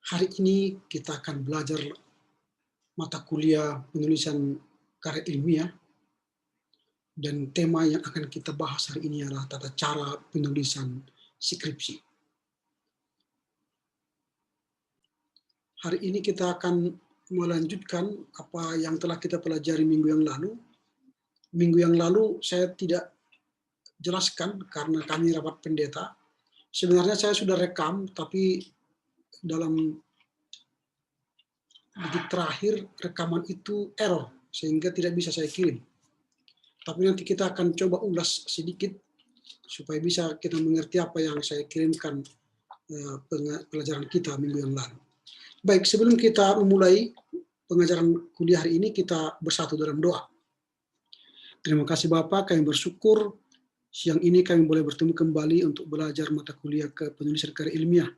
Hari ini kita akan belajar mata kuliah penulisan karya ilmiah, dan tema yang akan kita bahas hari ini adalah tata cara penulisan skripsi. Hari ini kita akan melanjutkan apa yang telah kita pelajari minggu yang lalu. Minggu yang lalu saya tidak jelaskan karena kami rapat pendeta. Sebenarnya saya sudah rekam, tapi dalam detik terakhir rekaman itu error, sehingga tidak bisa saya kirim. Tapi nanti kita akan coba ulas sedikit supaya bisa kita mengerti apa yang saya kirimkan pelajaran kita minggu yang lalu. Baik, sebelum kita memulai pengajaran kuliah hari ini, kita bersatu dalam doa. Terima kasih Bapak, kami bersyukur siang ini kami boleh bertemu kembali untuk belajar mata kuliah ke penulisan karya ilmiah.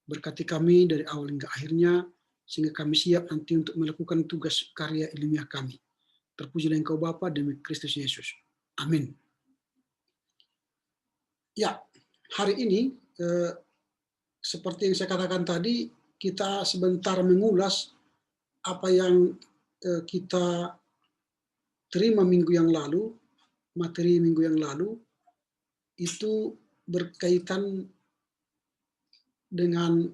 Berkati kami dari awal hingga akhirnya, sehingga kami siap nanti untuk melakukan tugas karya ilmiah kami. Terpujilah Engkau Bapa demi Kristus Yesus. Amin. Ya, hari ini seperti yang saya katakan tadi, kita sebentar mengulas apa yang kita terima minggu yang lalu, materi minggu yang lalu, itu berkaitan dengan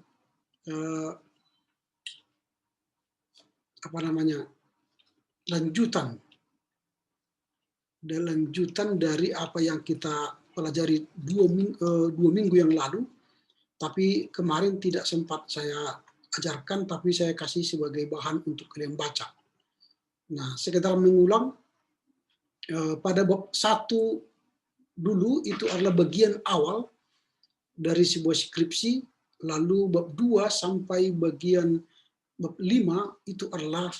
lanjutan dari apa yang kita pelajari dua minggu yang lalu, tapi kemarin tidak sempat saya ajarkan, tapi saya kasih sebagai bahan untuk kalian baca. Nah, sekedar mengulang, pada bab 1 dulu itu adalah bagian awal dari sebuah skripsi, lalu bab 2 sampai bagian bab 5 itu adalah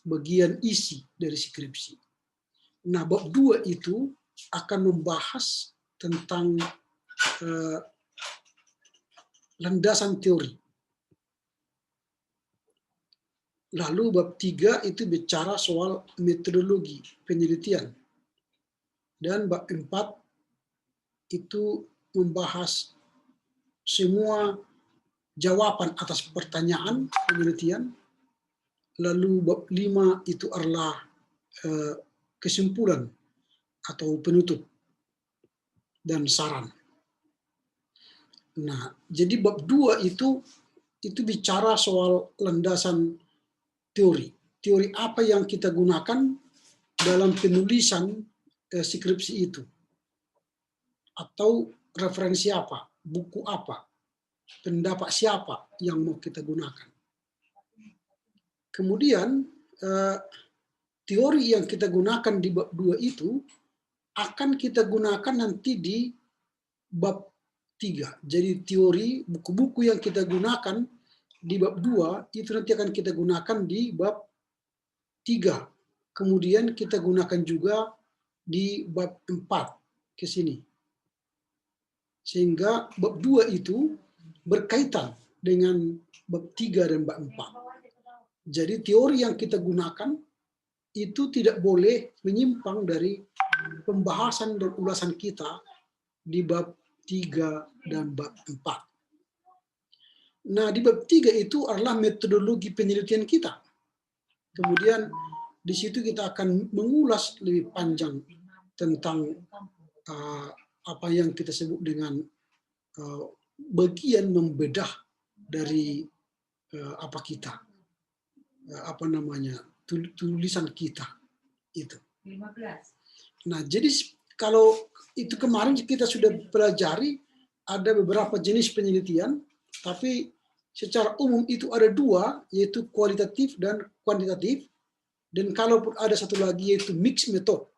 bagian isi dari skripsi. Nah, bab 2 itu akan membahas tentang landasan teori. Lalu bab 3 itu bicara soal metodologi penelitian. Dan bab 4 itu membahas semua jawaban atas pertanyaan penelitian. Lalu bab 5 itu adalah kesimpulan atau penutup dan saran. Nah, jadi bab 2 itu bicara soal landasan teori. Teori apa yang kita gunakan dalam penulisan skripsi itu. Atau referensi apa, buku apa, pendapat siapa yang mau kita gunakan. Kemudian teori yang kita gunakan di bab 2 itu akan kita gunakan nanti di bab 3. Jadi teori, buku-buku yang kita gunakan di bab 2 itu nanti akan kita gunakan di bab 3. Kemudian kita gunakan juga di bab 4 ke sini. Sehingga bab 2 itu berkaitan dengan bab 3 dan bab 4. Jadi teori yang kita gunakan itu tidak boleh menyimpang dari pembahasan dan ulasan kita di bab 3 dan bab 4. Nah, di bab 3 itu adalah metodologi penelitian kita. Kemudian di situ kita akan mengulas lebih panjang tentang apa yang kita sebut dengan bagian membedah dari tulisan kita itu. Nah, jadi kalau itu kemarin kita sudah pelajari ada beberapa jenis penelitian, tapi secara umum itu ada 2, yaitu kualitatif dan kuantitatif. Dan kalaupun ada satu lagi yaitu mixed method.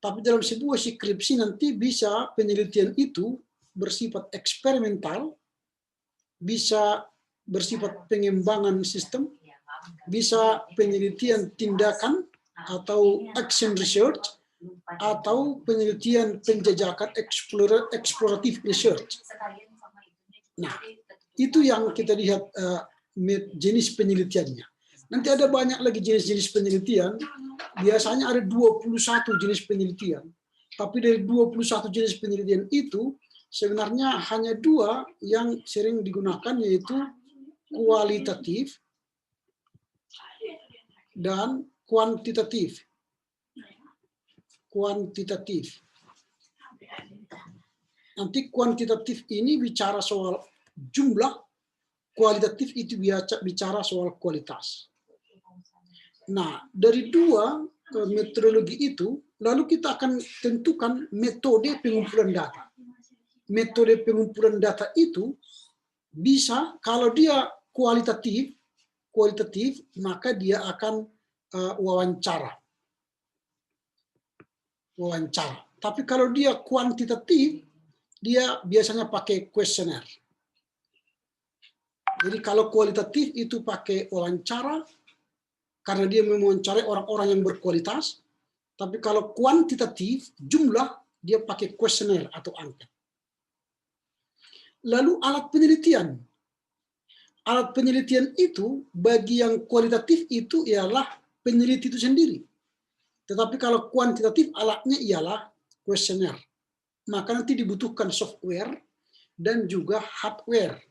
Tapi dalam sebuah skripsi nanti bisa penelitian itu bersifat eksperimental, bisa bersifat pengembangan sistem, bisa penelitian tindakan atau action research, atau penelitian penjajakan explorative research. Nah, itu yang kita lihat jenis penelitiannya. Nanti ada banyak lagi jenis-jenis penelitian. Biasanya ada 21 jenis penelitian. Tapi dari 21 jenis penelitian itu sebenarnya hanya 2 yang sering digunakan, yaitu kualitatif dan kuantitatif. Kuantitatif. Nanti kuantitatif ini bicara soal jumlah, kualitatif itu bicara soal kualitas. Nah, dari dua metodologi itu, lalu kita akan tentukan metode pengumpulan data. Metode pengumpulan data itu bisa, kalau dia kualitatif, maka dia akan wawancara. Tapi kalau dia kuantitatif, dia biasanya pakai kuesioner. Jadi kalau kualitatif itu pakai wawancara, karena dia mewawancarai orang-orang yang berkualitas. Tapi kalau kuantitatif, jumlah, dia pakai kuesioner atau angket. Lalu alat penelitian. Alat penelitian itu, bagi yang kualitatif itu ialah peneliti itu sendiri. Tetapi kalau kuantitatif, alatnya ialah kuesioner. Maka nanti dibutuhkan software dan juga hardware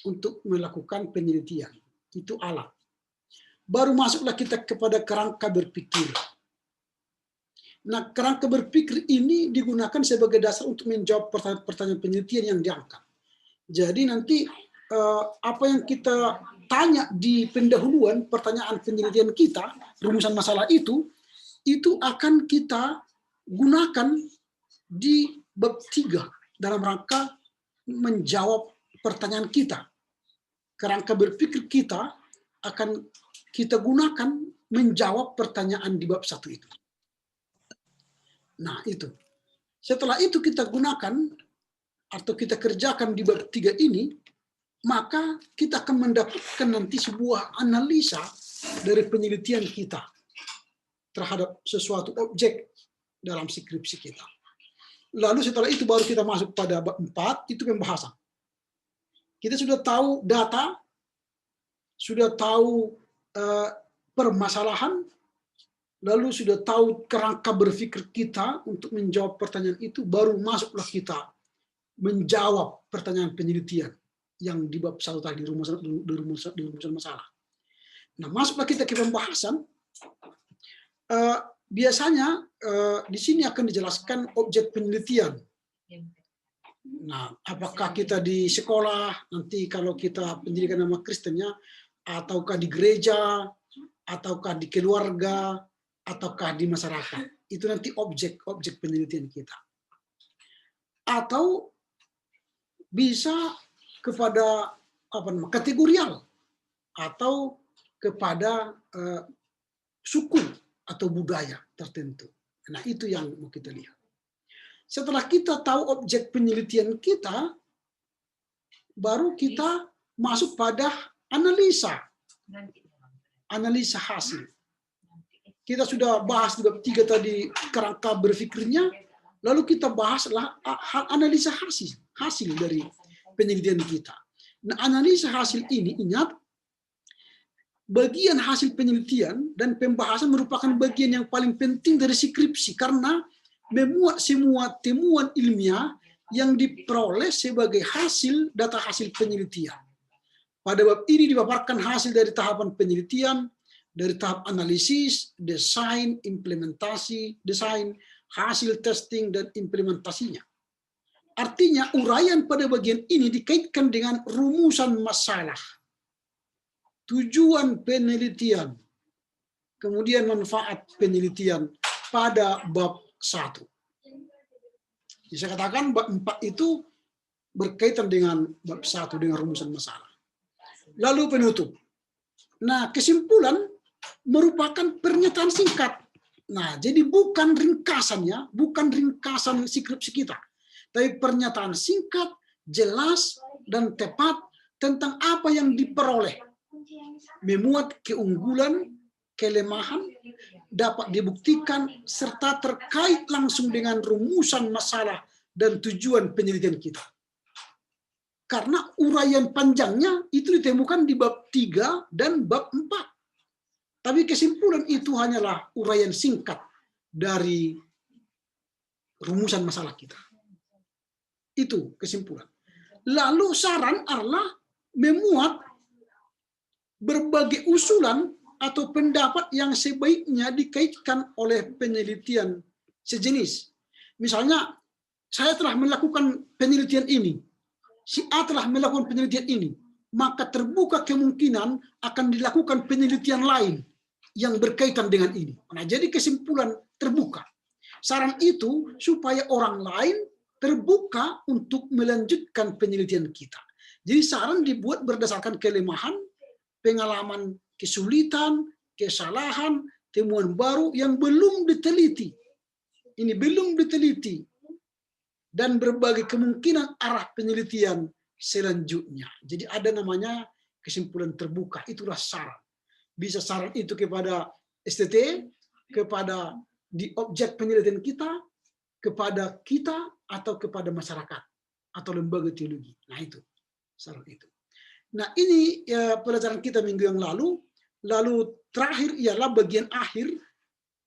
untuk melakukan penelitian. Itu alat. Baru masuklah kita kepada kerangka berpikir. Nah, kerangka berpikir ini digunakan sebagai dasar untuk menjawab pertanyaan penelitian yang diangkat. Jadi nanti apa yang kita tanya di pendahuluan pertanyaan penelitian kita, rumusan masalah itu akan kita gunakan di bab 3 dalam rangka menjawab pertanyaan kita. Kerangka berpikir kita akan kita gunakan menjawab pertanyaan di bab 1 itu. Nah, itu. Setelah itu kita gunakan atau kita kerjakan di bab 3 ini, maka kita akan mendapatkan nanti sebuah analisa dari penelitian kita terhadap sesuatu objek dalam skripsi kita. Lalu setelah itu baru kita masuk pada bab 4, itu pembahasan. Kita sudah tahu data, sudah tahu permasalahan, lalu sudah tahu kerangka berpikir kita untuk menjawab pertanyaan itu, baru masuklah kita menjawab pertanyaan penelitian yang di bab 1 tadi, rumusan masalah. Nah, masuklah kita ke pembahasan. Biasanya di sini akan dijelaskan objek penelitian. Nah, apakah kita di sekolah, nanti kalau kita pendidikan nama Kristennya, ataukah di gereja, ataukah di keluarga, ataukah di masyarakat. Itu nanti objek penelitian kita. Atau bisa kepada kategorial, atau kepada suku atau budaya tertentu. Nah, itu yang mau kita lihat. Setelah kita tahu objek penelitian kita, baru kita masuk pada analisa hasil. Kita sudah bahas di bab 3 tadi kerangka berpikirnya, lalu kita bahaslah analisa hasil dari penelitian kita. Nah, analisa hasil ini, ingat, bagian hasil penelitian dan pembahasan merupakan bagian yang paling penting dari skripsi, karena memuat semua temuan ilmiah yang diperoleh sebagai data hasil penelitian. Pada bab ini dipaparkan hasil dari tahapan penelitian, dari tahap analisis, desain, implementasi, hasil testing, dan implementasinya. Artinya, uraian pada bagian ini dikaitkan dengan rumusan masalah, tujuan penelitian, kemudian manfaat penelitian pada bab 1. Bisa katakan bab 4 itu berkaitan dengan bab 1, dengan rumusan masalah. Lalu penutup. Nah, kesimpulan merupakan pernyataan singkat. Nah, jadi bukan ringkasannya, bukan ringkasan skripsi kita, tapi pernyataan singkat, jelas, dan tepat tentang apa yang diperoleh. Memuat keunggulan, kelemahan, dapat dibuktikan, serta terkait langsung dengan rumusan masalah dan tujuan penelitian kita. Karena uraian panjangnya itu ditemukan di bab 3 dan bab 4. Tapi kesimpulan itu hanyalah uraian singkat dari rumusan masalah kita. Itu kesimpulan. Lalu saran adalah memuat berbagai usulan atau pendapat yang sebaiknya dikaitkan oleh penelitian sejenis. Misalnya, saya telah melakukan penelitian ini, si A telah melakukan penelitian ini, maka terbuka kemungkinan akan dilakukan penelitian lain yang berkaitan dengan ini. Nah, jadi kesimpulan terbuka. Saran itu supaya orang lain terbuka untuk melanjutkan penelitian kita. Jadi saran dibuat berdasarkan kelemahan, pengalaman, kesulitan, kesalahan, temuan baru yang belum diteliti. Ini belum diteliti. Dan berbagai kemungkinan arah penelitian selanjutnya. Jadi ada namanya kesimpulan terbuka, itulah saran. Bisa saran itu kepada STT, kepada di objek penelitian kita, kepada kita, atau kepada masyarakat, atau lembaga teologi. Nah itu, saran itu. Nah ini ya, pelajaran kita minggu yang lalu. Lalu terakhir ialah bagian akhir.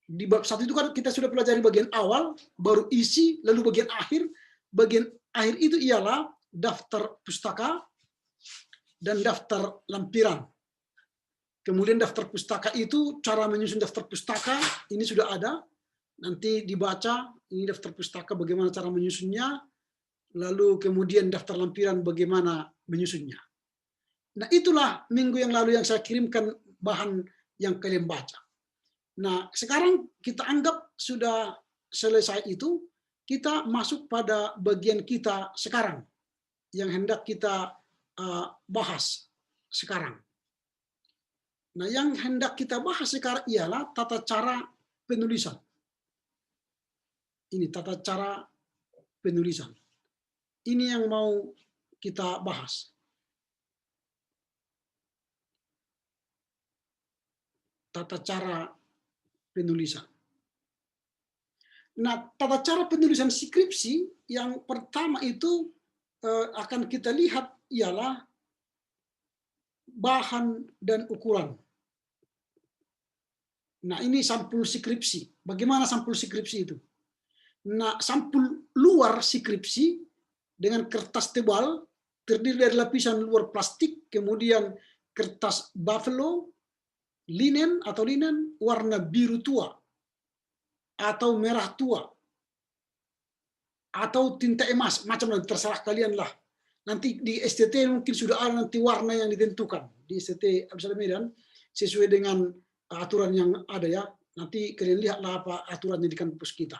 Di bab 1 itu kan kita sudah pelajari bagian awal, baru isi, lalu bagian akhir. Bagian akhir itu ialah daftar pustaka dan daftar lampiran. Kemudian daftar pustaka itu, cara menyusun daftar pustaka, ini sudah ada. Nanti dibaca, ini daftar pustaka bagaimana cara menyusunnya. Lalu kemudian daftar lampiran bagaimana menyusunnya. Nah itulah minggu yang lalu yang saya kirimkan bahan yang kalian baca. Nah sekarang kita anggap sudah selesai itu, kita masuk pada bagian kita sekarang yang hendak kita bahas sekarang. Nah yang hendak kita bahas sekarang ialah tata cara penulisan. Ini tata cara penulisan. Ini yang mau kita bahas. Tata cara penulisan. Nah, tata cara penulisan skripsi yang pertama itu akan kita lihat ialah bahan dan ukuran. Nah, ini sampul skripsi. Bagaimana sampul skripsi itu? Nah, sampul luar skripsi dengan kertas tebal terdiri dari lapisan luar plastik, kemudian kertas buffalo, linen warna biru tua atau merah tua atau tinta emas, macam terserah kalian lah. Nanti di STT mungkin sudah ada nanti warna yang ditentukan di STT Absal Medan sesuai dengan aturan yang ada ya. Nanti kalian lihatlah apa aturannya di kampus kita.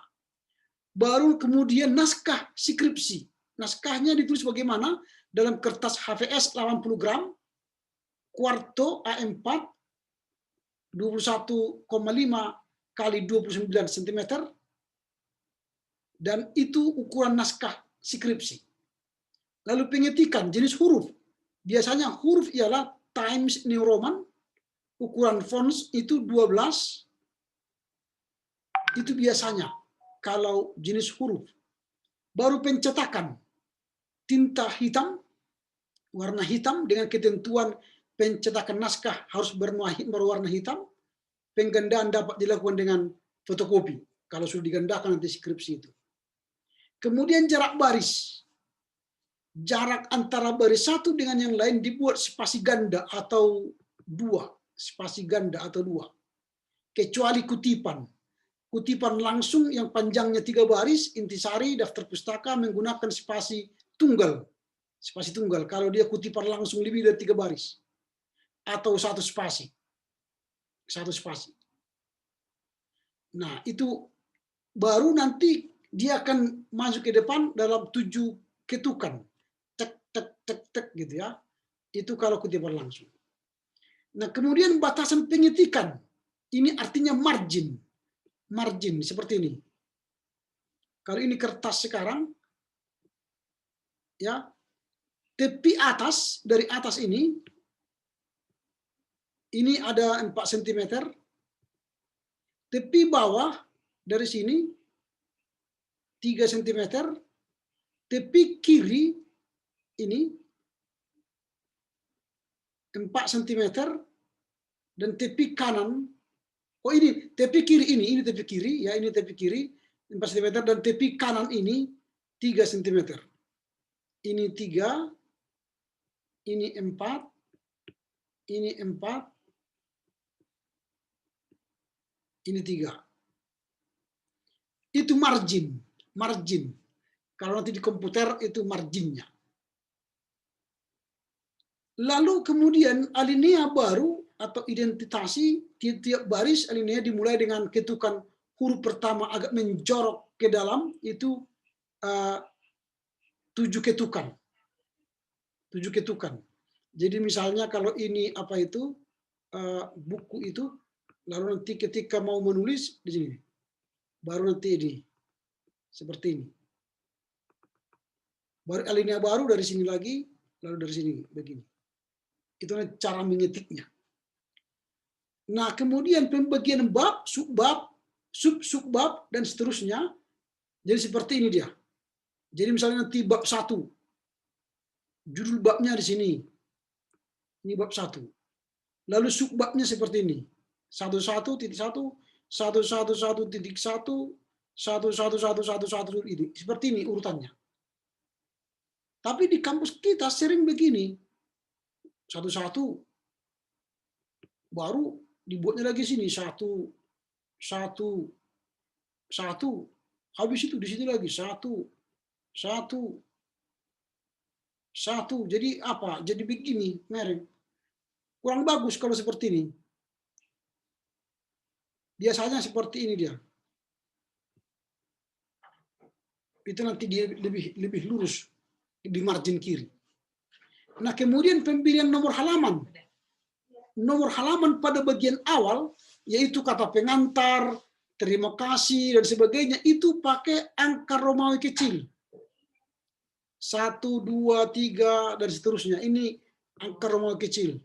Baru kemudian naskah skripsi. Naskahnya ditulis bagaimana? Dalam kertas HVS 80 gram, kuarto A4, 21,5 kali 29 cm, dan itu ukuran naskah skripsi. Lalu pengetikan jenis huruf. Biasanya huruf ialah Times New Roman, ukuran fonts itu 12, itu biasanya kalau jenis huruf. Baru pencetakan, tinta hitam, warna hitam dengan ketentuan pencetakan naskah harus berwarna hitam. Penggandaan dapat dilakukan dengan fotokopi kalau sudah digandakan nanti skripsi itu. Kemudian jarak baris. Jarak antara baris satu dengan yang lain dibuat spasi ganda atau dua. Spasi ganda atau dua. Kecuali kutipan. Kutipan langsung yang panjangnya 3 baris, intisari, daftar pustaka menggunakan spasi tunggal. Spasi tunggal. Kalau dia kutipan langsung lebih dari 3 baris. Atau satu spasi. Satu spasi. Nah, itu baru nanti dia akan masuk ke depan dalam 7 ketukan. Tek, tek, tek, tek gitu ya. Itu kalau kutipan langsung. Nah, kemudian batasan pengetikan. Ini artinya margin. Margin, seperti ini. Kalau ini kertas sekarang, ya, tepi atas, dari atas ini ada 4 cm, tepi bawah dari sini 3 cm, tepi kiri ini 4 cm, dan tepi kanan, oh ini tepi kiri ini tepi kiri, ya ini tepi kiri 4 cm, dan tepi kanan ini 3 cm. Ini 3, ini 4, ini 4, ini 3. Itu margin. Kalau nanti di komputer itu marginnya. Lalu kemudian alinea baru atau identitasi tiap baris alinea dimulai dengan ketukan huruf pertama agak menjorok ke dalam, itu 7 ketukan. 7 ketukan. Jadi misalnya kalau ini apa itu buku itu, lalu nanti ketika mau menulis di sini, baru nanti ini seperti ini. Baru alinea baru dari sini lagi, lalu dari sini begini. Itu cara mengetiknya. Nah, kemudian pembagian bab, subbab, sub-subbab, dan seterusnya. Jadi seperti ini dia. Jadi misalnya nanti bab 1, judul babnya di sini. Ini bab 1. Lalu subbabnya seperti ini. 11.1, 111.1, 11111 ini. Seperti ini urutannya. Tapi di kampus kita sering begini. 1 baru dibuatnya lagi sini 1 habis itu di sini lagi 1. Jadi apa? Jadi begini, merek. Kurang bagus kalau seperti ini. Biasanya seperti ini dia. Itu nanti dia lebih lurus di margin kiri. Nah, kemudian pemilihan nomor halaman. Nomor halaman pada bagian awal, yaitu kata pengantar, terima kasih, dan sebagainya, itu pakai angka Romawi kecil. 1, 2, 3, dan seterusnya. Ini angka Romawi kecil.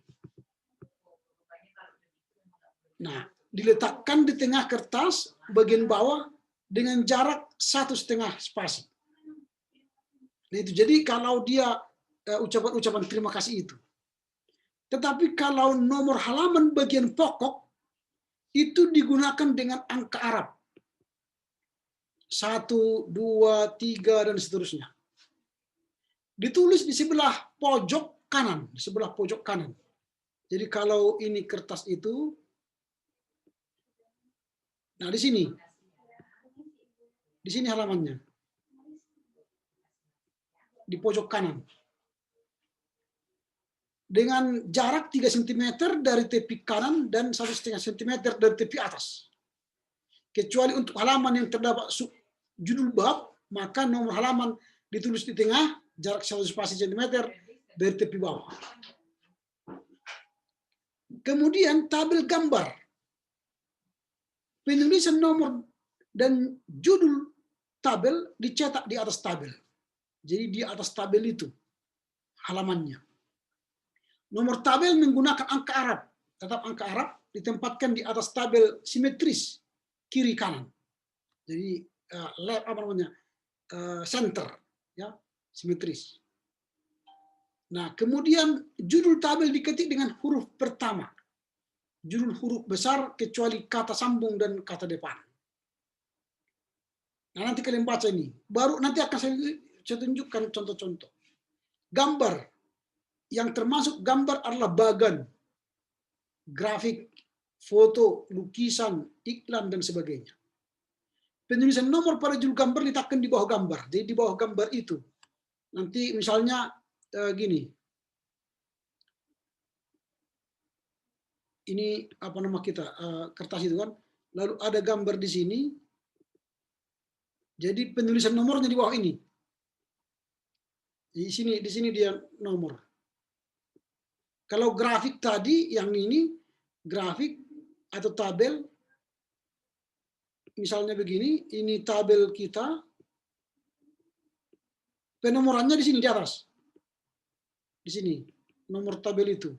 Nah, diletakkan di tengah kertas, bagian bawah, dengan jarak 1,5 spasi. Nah, itu jadi kalau dia ucapan terima kasih itu. Tetapi kalau nomor halaman bagian pokok itu digunakan dengan angka Arab. 1, 2, 3, dan seterusnya. Ditulis di sebelah pojok kanan, Jadi kalau ini kertas itu, nah di sini halamannya. Di pojok kanan. Dengan jarak 3 cm dari tepi kanan dan 1,5 cm dari tepi atas. Kecuali untuk halaman yang terdapat judul bab, maka nomor halaman ditulis di tengah, jarak 1 cm dari tepi bawah. Kemudian tabel gambar. Penulisan nomor dan judul tabel dicetak di atas tabel. Jadi di atas tabel itu halamannya. Nomor tabel menggunakan angka Arab. Tetap angka Arab ditempatkan di atas tabel simetris kiri kanan. Jadi center, ya, simetris. Nah, kemudian judul tabel diketik dengan huruf pertama. Judul huruf besar kecuali kata sambung dan kata depan. Nah, nanti kalian baca ini. Baru nanti akan saya tunjukkan contoh-contoh. Gambar. Yang termasuk gambar adalah bagan, grafik, foto, lukisan, iklan, dan sebagainya. Penulisan nomor pada judul gambar diletakkan di bawah gambar. Jadi di bawah gambar itu. Nanti misalnya gini. Ini apa nama kita? Kertas itu kan. Lalu ada gambar di sini. Jadi penulisan nomornya di bawah ini. Di sini dia nomor. Kalau grafik tadi yang ini grafik atau tabel, misalnya begini, ini tabel kita, penomorannya di sini di atas, di sini nomor tabel itu,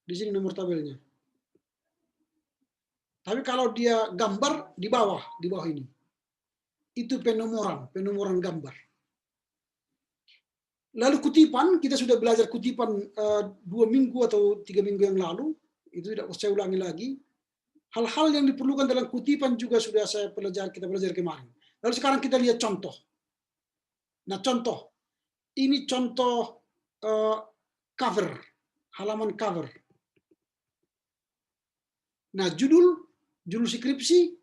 di sini nomor tabelnya. Tapi kalau dia gambar di bawah ini, itu penomoran gambar. Lalu kutipan, kita sudah belajar kutipan 2 minggu atau 3 minggu yang lalu, itu tidak saya ulangi lagi. Hal-hal yang diperlukan dalam kutipan juga sudah kita pelajari kemarin. Lalu sekarang kita lihat contoh. Nah, contoh. Ini contoh cover, halaman cover. Nah, judul skripsi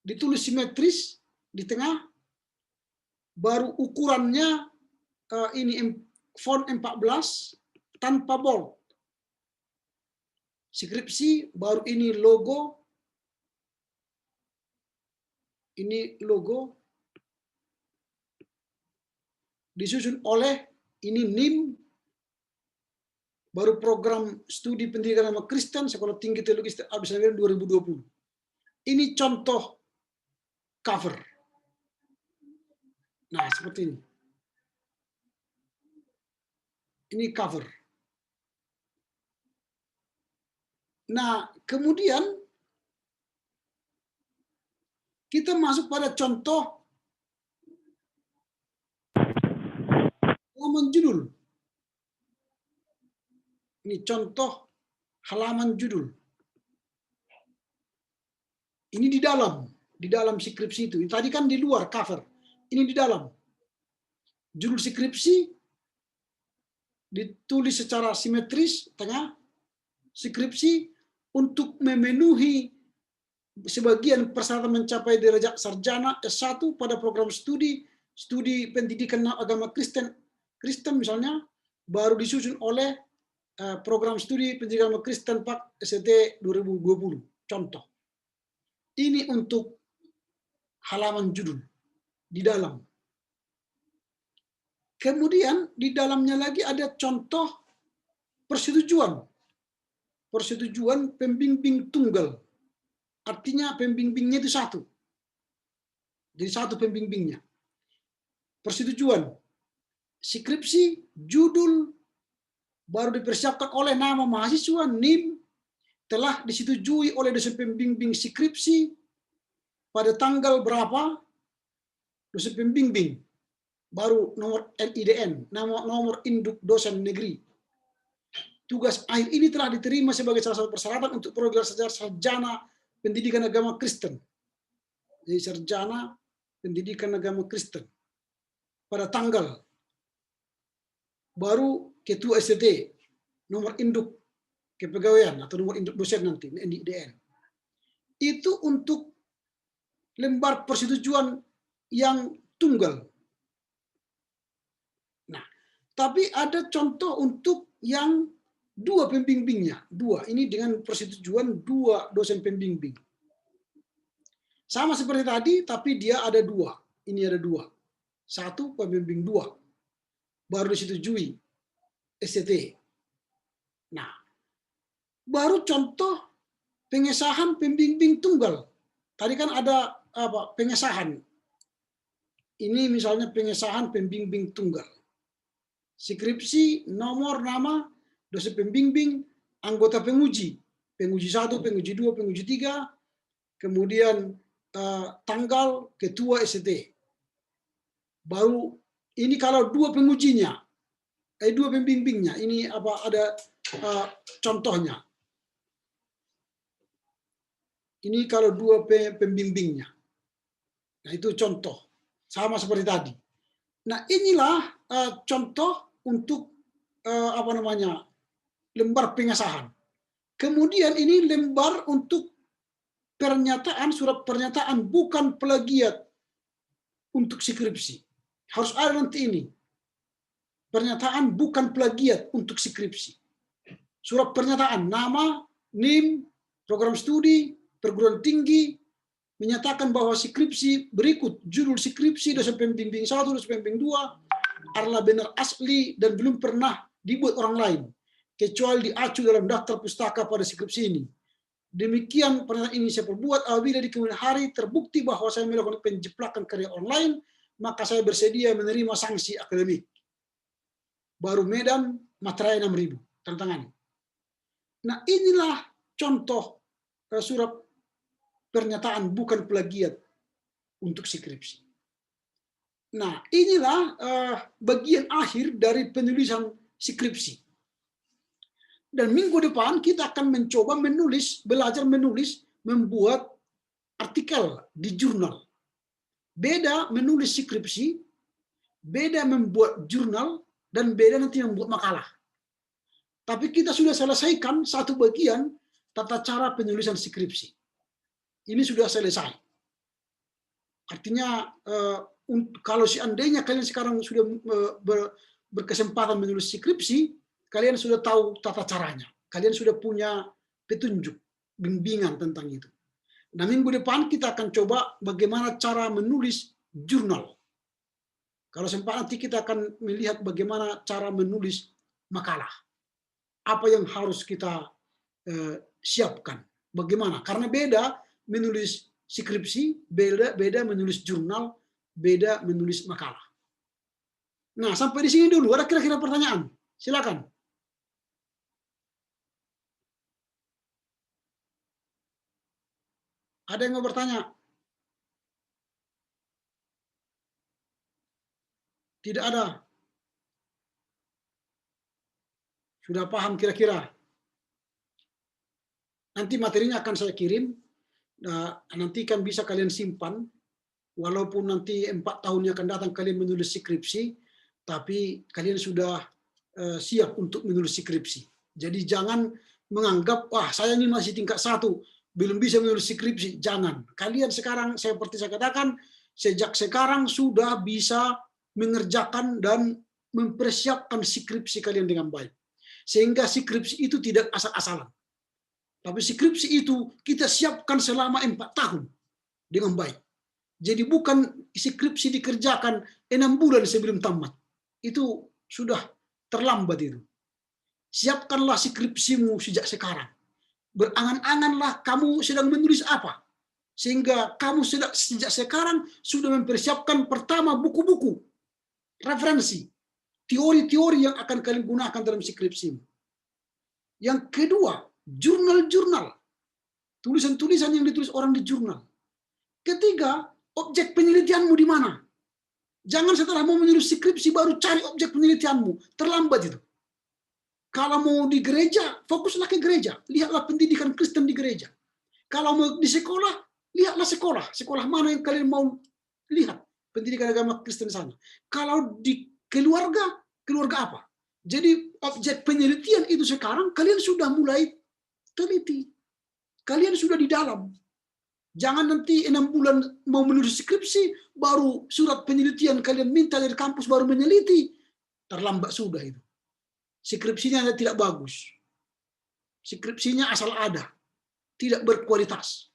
ditulis simetris di tengah, baru ukurannya ini font 14 tanpa bold. Skripsi baru ini logo, disusun oleh ini NIM, baru program studi pendidikan agama Kristen Sekolah Tinggi Teologi Abdi Sanggaran 2020. Ini contoh cover. Nah, seperti ini. Ini cover. Nah, kemudian kita masuk pada contoh halaman judul. Ini contoh halaman judul. Ini di dalam skripsi itu. Tadi kan di luar cover. Ini di dalam. Judul skripsi ditulis secara simetris tengah. Skripsi untuk memenuhi sebagian persyaratan mencapai derajat sarjana S1 pada program studi pendidikan agama Kristen misalnya, baru disusun oleh program studi pendidikan agama Kristen Pak ST 2020. Contoh. Ini untuk halaman judul di dalam. Kemudian di dalamnya lagi ada contoh persetujuan. Persetujuan pembimbing tunggal. Artinya pembimbingnya itu satu. Jadi satu pembimbingnya. Persetujuan. Skripsi, judul, baru dipersiapkan oleh nama mahasiswa, NIM, telah disetujui oleh dosen pembimbing skripsi pada tanggal berapa, dosen pembimbing, baru nomor NIDN, nomor induk dosen negeri. Tugas akhir ini telah diterima sebagai salah satu persyaratan untuk program sarjana pendidikan agama Kristen. Jadi sarjana pendidikan agama Kristen. Pada tanggal, baru ketua STT, nomor induk kepegawaian atau nomor induk dosen nanti, NIDN. Itu untuk lembar persetujuan yang tunggal. Nah, tapi ada contoh untuk yang dua pembimbingnya, dua. Ini dengan persetujuan dua dosen pembimbing. Sama seperti tadi, tapi dia ada dua. Ini ada dua. Satu pembimbing dua. Baru disetujui STT. Nah, baru contoh pengesahan pembimbing tunggal. Tadi kan ada pengesahan. Ini misalnya pengesahan pembimbing tunggal. Skripsi, nomor, nama, dosen pembimbing, anggota penguji. Penguji 1, penguji 2, penguji 3, kemudian tanggal, ketua ST. Baru ini kalau dua pengujinya, dua pembimbingnya, ini ada contohnya. Ini kalau dua pembimbingnya. Nah, itu contoh. Sama seperti tadi. Nah, inilah contoh untuk lembar pengesahan. Kemudian ini lembar untuk pernyataan, surat pernyataan bukan plagiat untuk skripsi. Harus ada nanti ini. Pernyataan bukan plagiat untuk skripsi. Surat pernyataan, nama, NIM, program studi, perguruan tinggi, menyatakan bahwa skripsi berikut, judul skripsi dosen pembimbing 1, dosen pembimbing 2, adalah benar asli dan belum pernah dibuat orang lain, kecuali diacu dalam daftar pustaka pada skripsi ini. Demikian pernyataan ini saya perbuat apabila di kemudian hari terbukti bahwa saya melakukan penjeplakan karya online, maka saya bersedia menerima sanksi akademik. Baru Medan, materai 6.000, tantangannya. Nah, inilah contoh surat pernyataan bukan plagiat untuk skripsi. Nah, inilah bagian akhir dari penulisan skripsi. Dan minggu depan kita akan mencoba belajar menulis, membuat artikel di jurnal. Beda menulis skripsi beda membuat jurnal dan beda nanti membuat makalah. Tapi kita sudah selesaikan satu bagian tata cara penulisan skripsi. Ini sudah selesai. Artinya kalau seandainya kalian sekarang sudah berkesempatan menulis skripsi, kalian sudah tahu tata caranya. Kalian sudah punya petunjuk, bimbingan tentang itu. Nah, minggu depan kita akan coba bagaimana cara menulis jurnal. Kalau sempat nanti kita akan melihat bagaimana cara menulis makalah. Apa yang harus kita siapkan. Bagaimana? Karena beda menulis skripsi, beda menulis jurnal, beda menulis makalah. Nah, sampai di sini dulu. Ada kira-kira pertanyaan? Silakan. Ada yang mau bertanya? Tidak ada. Sudah paham kira-kira? Nanti materinya akan saya kirim. Nanti kan bisa kalian simpan. Walaupun nanti 4 tahun yang akan datang kalian menulis skripsi, tapi kalian sudah siap untuk menulis skripsi. Jadi jangan menganggap, wah saya ini masih tingkat 1, belum bisa menulis skripsi. Jangan. Kalian sekarang, seperti saya katakan, sejak sekarang sudah bisa mengerjakan dan mempersiapkan skripsi kalian dengan baik. Sehingga skripsi itu tidak asal-asalan. Tapi skripsi itu kita siapkan selama 4 tahun dengan baik. Jadi bukan skripsi dikerjakan 6 bulan sebelum tamat. Itu sudah terlambat itu. Siapkanlah skripsimu sejak sekarang. Berangan-anganlah kamu sedang menulis apa. Sehingga kamu sejak sekarang sudah mempersiapkan pertama buku-buku, referensi, teori-teori yang akan kalian gunakan dalam skripsimu. Yang kedua, jurnal-jurnal. Tulisan-tulisan yang ditulis orang di jurnal. Ketiga, objek penelitianmu di mana? Jangan setelah mau menulis skripsi baru cari objek penelitianmu. Terlambat itu. Kalau mau di gereja, fokuslah ke gereja. Lihatlah pendidikan Kristen di gereja. Kalau mau di sekolah, lihatlah sekolah. Sekolah mana yang kalian mau lihat pendidikan agama Kristen sana. Kalau di keluarga, keluarga apa? Jadi objek penelitian itu sekarang kalian sudah mulai teliti. Kalian sudah di dalam. Jangan nanti 6 bulan mau menulis skripsi, baru surat penelitian kalian minta dari kampus baru meneliti. Terlambat sudah itu. Skripsinya tidak bagus. Skripsinya asal ada. Tidak berkualitas.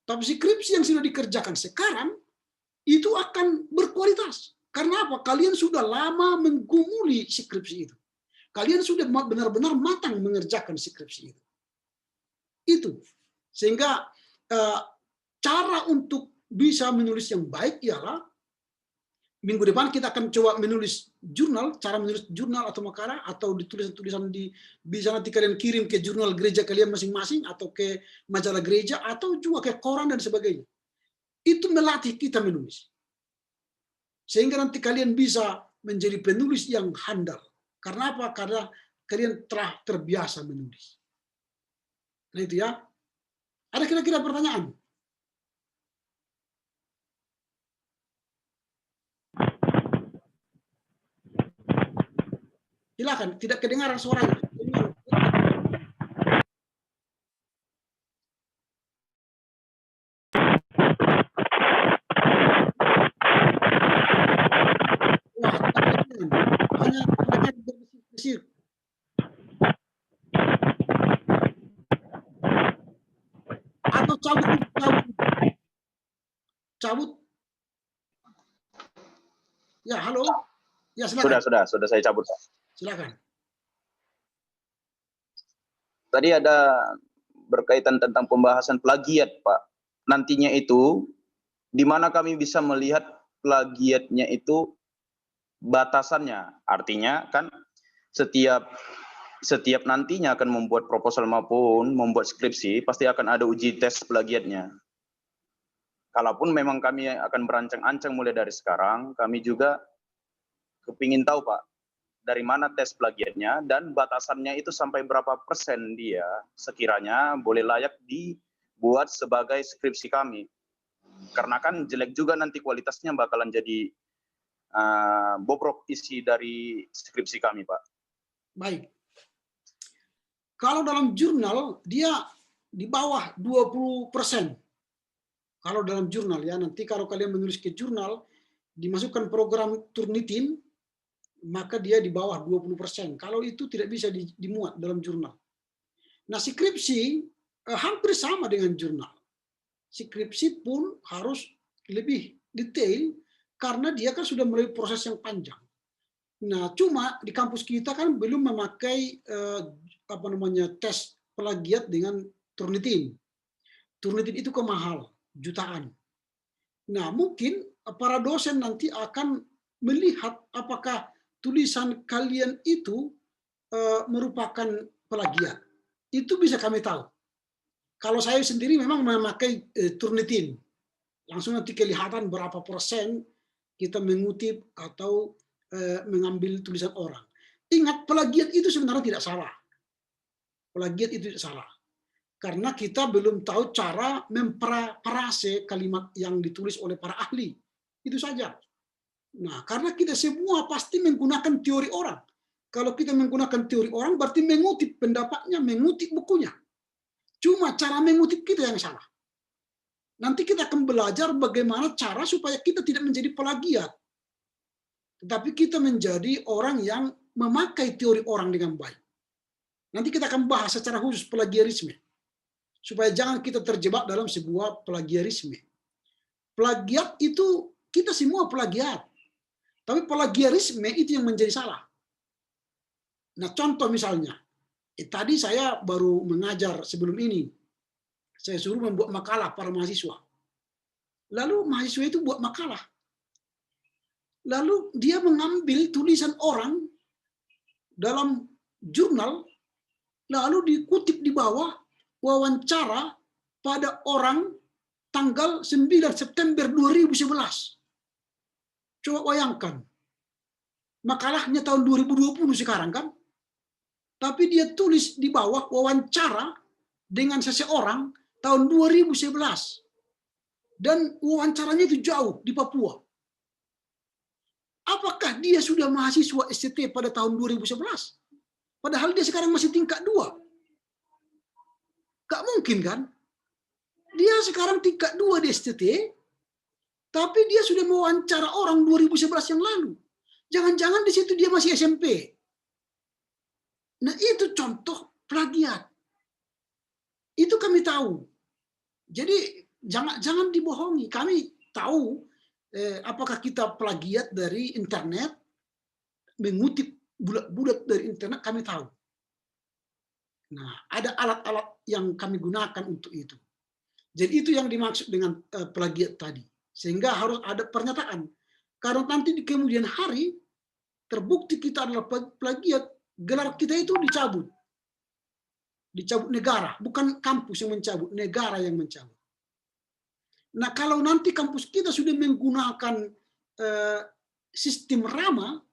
Tapi skripsi yang sudah dikerjakan sekarang, itu akan berkualitas. Karena apa? Kalian sudah lama menggumuli skripsi itu. Kalian sudah benar-benar matang mengerjakan skripsi itu. Itu. Sehingga cara untuk bisa menulis yang baik ialah minggu depan kita akan coba menulis jurnal, cara menulis jurnal atau makalah, atau ditulis-tulisan bisa nanti kalian kirim ke jurnal gereja kalian masing-masing, atau ke majalah gereja, atau juga ke koran dan sebagainya. Itu melatih kita menulis. Sehingga nanti kalian bisa menjadi penulis yang handal. Karena apa? Karena kalian telah terbiasa menulis. Nah itu ya. Ada kira-kira pertanyaan? Silakan, tidak kedengaran suaranya. Wah, hanya berbisik-bisik. Atau cabut. Ya, halo. Ya, silakan. Sudah saya cabut, Pak. Silakan. Tadi ada berkaitan tentang pembahasan plagiat, Pak. Nantinya itu, di mana kami bisa melihat plagiatnya itu batasannya. Artinya kan setiap nantinya akan membuat proposal maupun membuat skripsi, pasti akan ada uji tes plagiatnya. Kalaupun memang kami akan berancang-ancang mulai dari sekarang, kami juga kepingin tahu, Pak, dari mana tes plagiatnya dan batasannya itu sampai berapa persen dia sekiranya boleh layak dibuat sebagai skripsi kami. Karena kan jelek juga nanti kualitasnya bakalan jadi bobrok isi dari skripsi kami, Pak. Baik. Kalau dalam jurnal dia di bawah 20%. Kalau dalam jurnal ya, nanti kalau kalian menulis ke jurnal, dimasukkan program Turnitin, maka dia di bawah 20%. Kalau itu tidak bisa dimuat dalam jurnal. Nah, skripsi hampir sama dengan jurnal. Skripsi pun harus lebih detail karena dia kan sudah melalui proses yang panjang. Nah, cuma di kampus kita kan belum memakai tes plagiat dengan Turnitin. Turnitin itu mahal, jutaan. Nah, mungkin para dosen nanti akan melihat apakah tulisan kalian itu merupakan plagiat. Itu bisa kami tahu. Kalau saya sendiri memang memakai Turnitin, langsung nanti kelihatan berapa persen kita mengutip atau mengambil tulisan orang. Ingat, plagiat itu sebenarnya tidak salah. Plagiat itu tidak salah. Karena kita belum tahu cara memparafrase kalimat yang ditulis oleh para ahli. Itu saja. Nah, karena kita semua pasti menggunakan teori orang. Kalau kita menggunakan teori orang, berarti mengutip pendapatnya, mengutip bukunya. Cuma cara mengutip kita yang salah. Nanti kita akan belajar bagaimana cara supaya kita tidak menjadi plagiat. Tetapi kita menjadi orang yang memakai teori orang dengan baik. Nanti kita akan bahas secara khusus plagiarisme. Supaya jangan kita terjebak dalam sebuah plagiarisme. Plagiat itu, kita semua plagiat. Tapi plagiarisme itu yang menjadi salah. Nah, contoh misalnya, tadi saya baru mengajar sebelum ini. Saya suruh membuat makalah para mahasiswa. Lalu mahasiswa itu buat makalah. Lalu dia mengambil tulisan orang dalam jurnal, lalu dikutip di bawah wawancara pada orang tanggal 9 September 2011. Coba bayangkan. Makalahnya tahun 2020 sekarang kan. Tapi dia tulis di bawah wawancara dengan seseorang tahun 2011. Dan wawancaranya itu jauh di Papua. Apakah dia sudah mahasiswa STT pada tahun 2011? Padahal dia sekarang masih tingkat 2. Gak mungkin kan? Dia sekarang tingkat 2 di STT, tapi dia sudah mewawancara orang 2011 yang lalu. Jangan-jangan di situ dia masih SMP. Nah, itu contoh plagiat. Itu kami tahu. Jadi jangan dibohongi. Kami tahu apakah kita plagiat dari internet, mengutip bulat-bulat dari internet, kami tahu. Nah, ada alat-alat yang kami gunakan untuk itu. Jadi itu yang dimaksud dengan plagiat tadi. Sehingga harus ada pernyataan. Karena nanti di kemudian hari terbukti kita adalah plagiat, gelar kita itu dicabut. Dicabut negara, bukan kampus yang mencabut, negara yang mencabut. Nah, kalau nanti kampus kita sudah menggunakan sistem RAMA,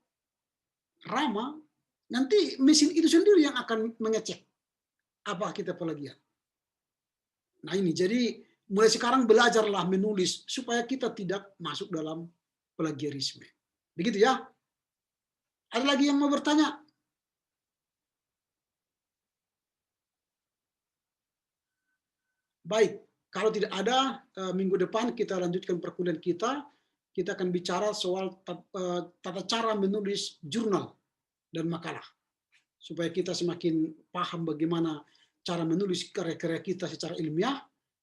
nanti mesin itu sendiri yang akan mengecek apa kita plagiat. Nah, ini jadi mulai sekarang belajarlah menulis supaya kita tidak masuk dalam plagiarisme. Begitu ya. Ada lagi yang mau bertanya? Baik, kalau tidak ada, minggu depan kita lanjutkan perkuliahan kita. Kita akan bicara soal tata cara menulis jurnal dan makalah. Supaya kita semakin paham bagaimana cara menulis karya-karya kita secara ilmiah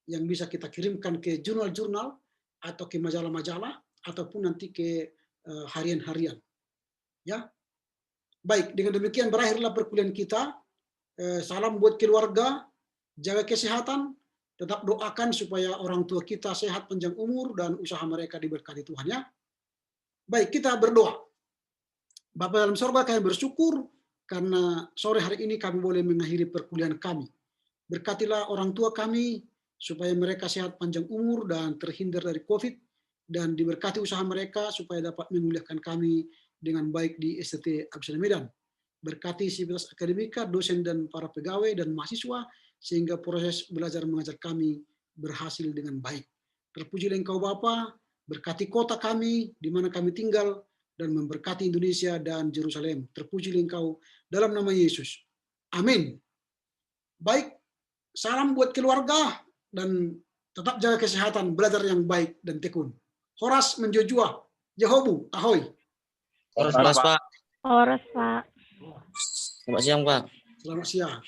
yang bisa kita kirimkan ke jurnal-jurnal atau ke majalah-majalah ataupun nanti ke harian-harian. Ya. Baik, dengan demikian berakhirlah perkuliahan kita. Salam buat keluarga, jaga kesehatan, tetap doakan supaya orang tua kita sehat panjang umur dan usaha mereka diberkati Tuhan ya. Baik, kita berdoa. Bapa dalam sorga, kami bersyukur karena sore hari ini kami boleh mengakhiri perkuliahan kami. Berkatilah orang tua kami supaya mereka sehat panjang umur dan terhindar dari COVID, dan diberkati usaha mereka supaya dapat memuliakan kami dengan baik di STT Absana Medan. Berkati sivitas akademika, dosen dan para pegawai dan mahasiswa, sehingga proses belajar mengajar kami berhasil dengan baik. Terpujilah Engkau Bapa, berkati kota kami, di mana kami tinggal, dan memberkati Indonesia dan Yerusalem. Terpujilah Engkau dalam nama Yesus. Amin. Baik, salam buat keluarga dan tetap jaga kesehatan, belajar yang baik dan tekun. Horas menjojua, Jehobu, ahoy. Horas, Pak. Horas, Pak. Selamat siang, Pak. Selamat siang.